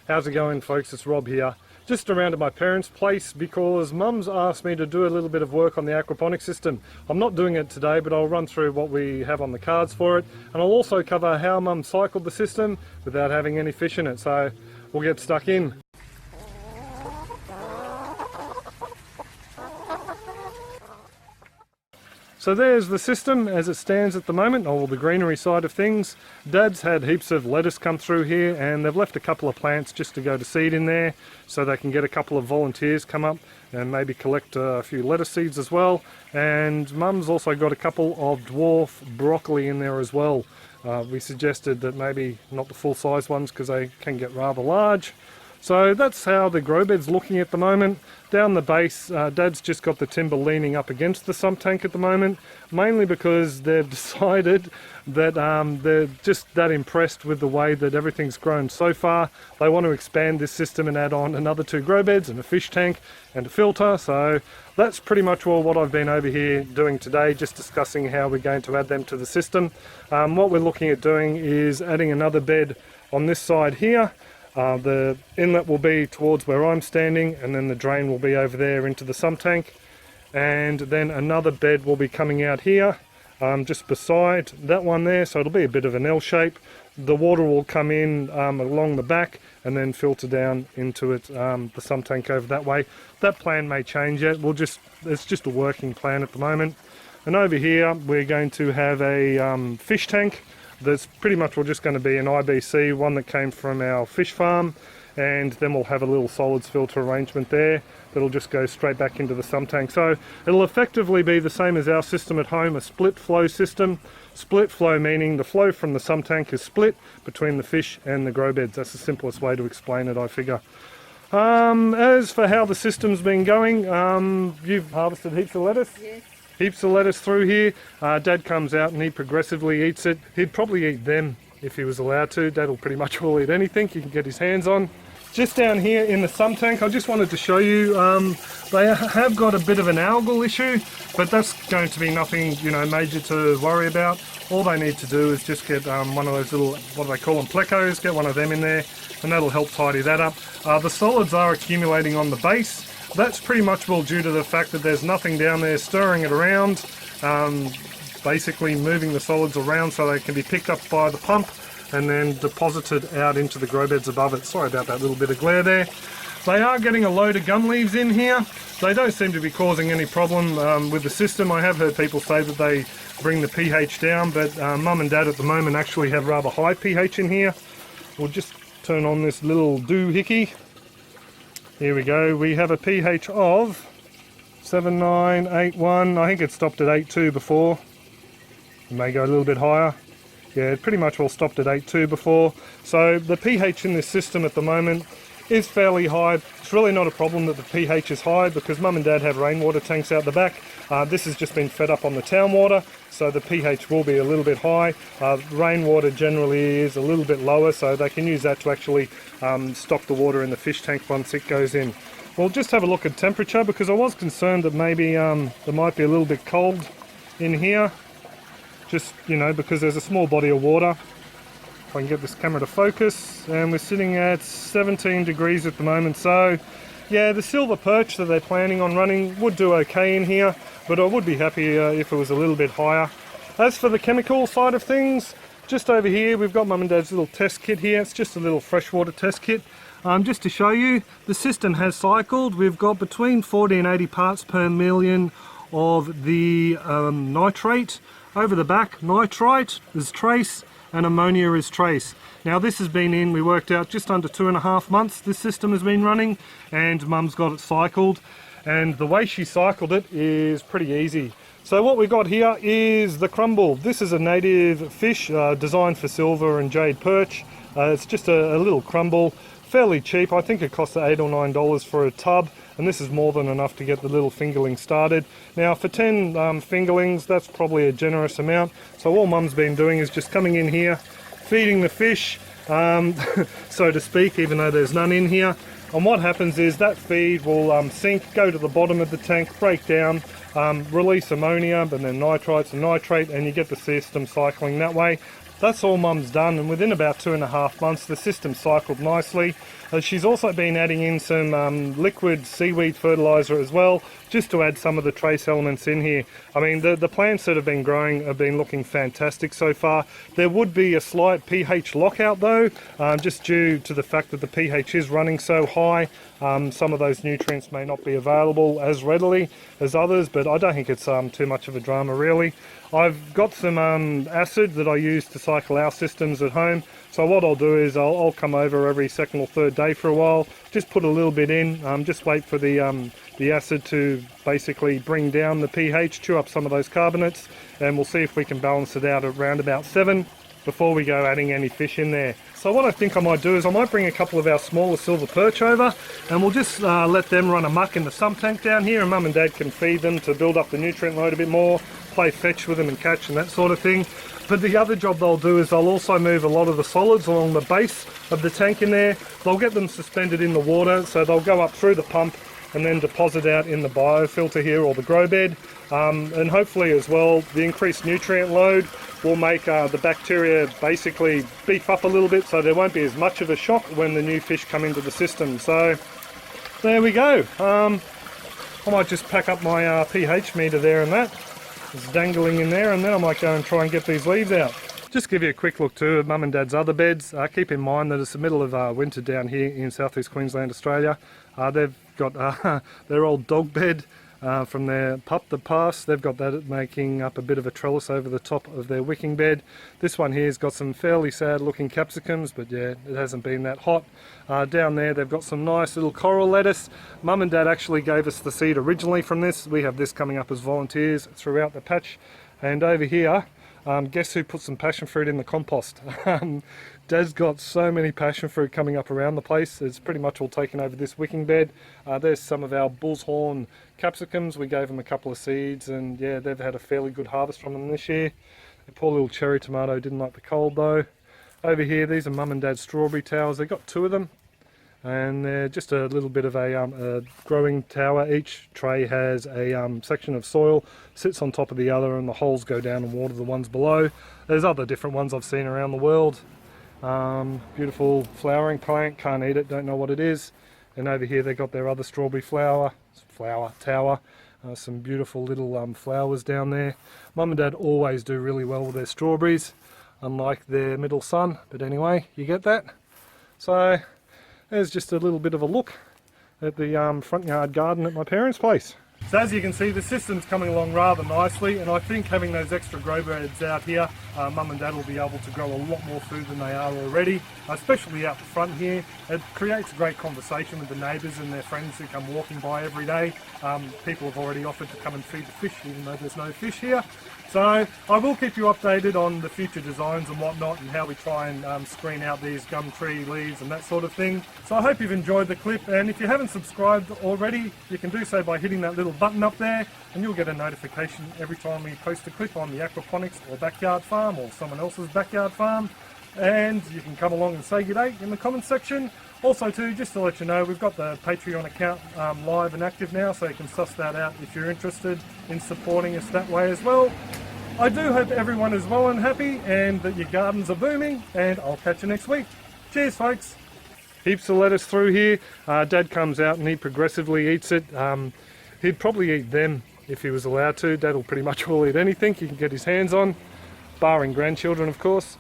How's it going, folks? It's Rob here. Just around at my parents' place because Mum's asked me to do a little bit of work on the aquaponic system. I'm not doing it today, but I'll run through what we have on the cards for it, and I'll also cover how Mum cycled the system without having any fish in it. So we'll get stuck in. So there's the system as it stands at the moment, all the greenery side of things. Dad's had heaps of lettuce come through here, and they've left a couple of plants just to go to seed in there so they can get a couple of volunteers come up and maybe collect a few lettuce seeds as well. And Mum's also got a couple of dwarf broccoli in there as well. We suggested that maybe not the full-size ones because they can get rather large. So that's how the grow bed's looking at the moment. Down the base, Dad's just got the timber leaning up against the sump tank at the moment, mainly because they've decided that they're just that impressed with the way that everything's grown so far. They want to expand this system and add on another 2 grow beds and a fish tank and a filter. So that's pretty much all what I've been over here doing today, just discussing how we're going to add them to the system. What we're looking at doing is adding another bed on this side here. The inlet will be towards where I'm standing, and then the drain will be over there into the sump tank, and then another bed will be coming out here just beside that one there, so it'll be a bit of an L shape. The water will come in along the back and then filter down into it, the sump tank over that way. That plan may change yet. It's just a working plan at the moment. And over here we're going to have a fish tank. That's pretty much just going to be an IBC, one that came from our fish farm, and then we'll have a little solids filter arrangement there that'll just go straight back into the sump tank. So it'll effectively be the same as our system at home, a split flow system. Split flow meaning the flow from the sump tank is split between the fish and the grow beds. That's the simplest way to explain it, I figure. As for how the system's been going, you've harvested heaps of lettuce? Yes. Heaps of lettuce through here. Dad comes out and he progressively eats it. He'd probably eat them if he was allowed to. Dad will pretty much will eat anything he can get his hands on. Just down here in the sump tank, I just wanted to show you, they have got a bit of an algal issue, but that's going to be nothing, major to worry about. All they need to do is just get one of those little, what do they call them, plecos, get one of them in there, and that'll help tidy that up. The solids are accumulating on the base. That's pretty much all due to the fact that there's nothing down there stirring it around, basically moving the solids around so they can be picked up by the pump and then deposited out into the grow beds above it. Sorry about that little bit of glare there. They are getting a load of gum leaves in here. They don't seem to be causing any problem with the system. I have heard people say that they bring the pH down, but Mum and Dad at the moment actually have rather high pH in here. We'll just turn on this little doohickey. Here we go, we have a pH of 7.981, I think it stopped at 8.2 before. It may go a little bit higher. Yeah, it pretty much all stopped at 8.2 before. So the pH in this system at the moment is fairly high. It's really not a problem that the pH is high because Mum and Dad have rainwater tanks out the back. This has just been fed up on the town water, so the pH will be a little bit high. Rainwater generally is a little bit lower, so they can use that to actually stock the water in the fish tank once it goes in. We'll just have a look at temperature because I was concerned that maybe there might be a little bit cold in here. Just, because there's a small body of water. If I can get this camera to focus, and we're sitting at 17 degrees at the moment, so yeah, the silver perch that they're planning on running would do okay in here, but I would be happy if it was a little bit higher. As for the chemical side of things, just over here we've got Mum and Dad's little test kit here. It's just a little freshwater test kit. Just to show you, the system has cycled. We've got between 40 and 80 parts per million of the nitrate. Over the back, nitrite is trace and ammonia is trace. Now this has been in, we worked out, just under 2.5 months this system has been running, and Mum's got it cycled, and the way she cycled it is pretty easy. So what we've got here is the crumble. This is a native fish designed for silver and jade perch. It's just a little crumble, fairly cheap. I think it costs $8 or $9 for a tub, and this is more than enough to get the little fingerling started. Now for 10 fingerlings, that's probably a generous amount. So all Mum's been doing is just coming in here, feeding the fish, so to speak, even though there's none in here. And what happens is that feed will sink, go to the bottom of the tank, break down, release ammonia, and then nitrites and nitrate, and you get the system cycling that way. that's all Mum's done, and within about 2.5 months the system cycled nicely. She's also been adding in some liquid seaweed fertiliser as well, just to add some of the trace elements in here. I mean, the plants that have been growing have been looking fantastic so far. There would be a slight pH lockout though, just due to the fact that the pH is running so high. Some of those nutrients may not be available as readily as others, but I don't think it's too much of a drama really. I've got some acid that I use to cycle our systems at home, so what I'll do is I'll come over every second or third day for a while, just put a little bit in, just wait for the acid to basically bring down the pH, chew up some of those carbonates, and we'll see if we can balance it out at around about 7 before we go adding any fish in there. So what I think I might do is I might bring a couple of our smaller silver perch over, and we'll just let them run amok in the sump tank down here, and Mum and Dad can feed them to build up the nutrient load a bit more, play fetch with them and catch and that sort of thing. But the other job they'll do is they'll also move a lot of the solids along the base of the tank in there. They'll get them suspended in the water, so they'll go up through the pump and then deposit out in the biofilter here or the grow bed. And hopefully as well, the increased nutrient load will make the bacteria basically beef up a little bit, so there won't be as much of a shock when the new fish come into the system. So there we go. I might just pack up my pH meter there and that. It's dangling in there, and then I might go and try and get these leaves out. Just give you a quick look too at Mum and Dad's other beds. Keep in mind that it's the middle of winter down here in southeast Queensland, Australia. They've got their old dog bed from their pup that passed. They've got that making up a bit of a trellis over the top of their wicking bed. This one here's got some fairly sad looking capsicums, but yeah, it hasn't been that hot. Down there they've got some nice little coral lettuce. Mum and Dad actually gave us the seed originally from this. We have this coming up as volunteers throughout the patch. And over here, guess who put some passion fruit in the compost? Dad's got so many passion fruit coming up around the place. It's pretty much all taken over this wicking bed. There's some of our bull's horn capsicums. We gave them a couple of seeds, and yeah, they've had a fairly good harvest from them this year. The poor little cherry tomato didn't like the cold though. Over here, these are Mum and Dad's strawberry towers. They've got 2 of them, and they're just a little bit of a growing tower. Each tray has a section of soil, sits on top of the other, and the holes go down and water the ones below. There's other different ones I've seen around the world. Beautiful flowering plant, can't eat it, don't know what it is. And over here they've got their other strawberry flower tower. Some beautiful little flowers down there. Mum and Dad always do really well with their strawberries, unlike their middle son, but anyway, you get that. So there's just a little bit of a look at the front yard garden at my parents' place. So as you can see, the system's coming along rather nicely, and I think having those extra grow beds out here, Mum and Dad will be able to grow a lot more food than they are already, especially out the front here. It creates a great conversation with the neighbours and their friends who come walking by every day. People have already offered to come and feed the fish, even though there's no fish here. So I will keep you updated on the future designs and whatnot, and how we try and screen out these gum tree leaves and that sort of thing. So I hope you've enjoyed the clip, and if you haven't subscribed already, you can do so by hitting that little button up there, and you'll get a notification every time we post a clip on the Aquaponics or backyard farm or someone else's backyard farm. And you can come along and say good day in the comments section. Also too, just to let you know, we've got the Patreon account live and active now, so you can suss that out if you're interested in supporting us that way as well. I do hope everyone is well and happy, and that your gardens are booming, and I'll catch you next week. Cheers folks. Heaps of lettuce through here. Dad comes out and he progressively eats it. He'd probably eat them if he was allowed to. Dad will pretty much all eat anything he can get his hands on, barring grandchildren of course.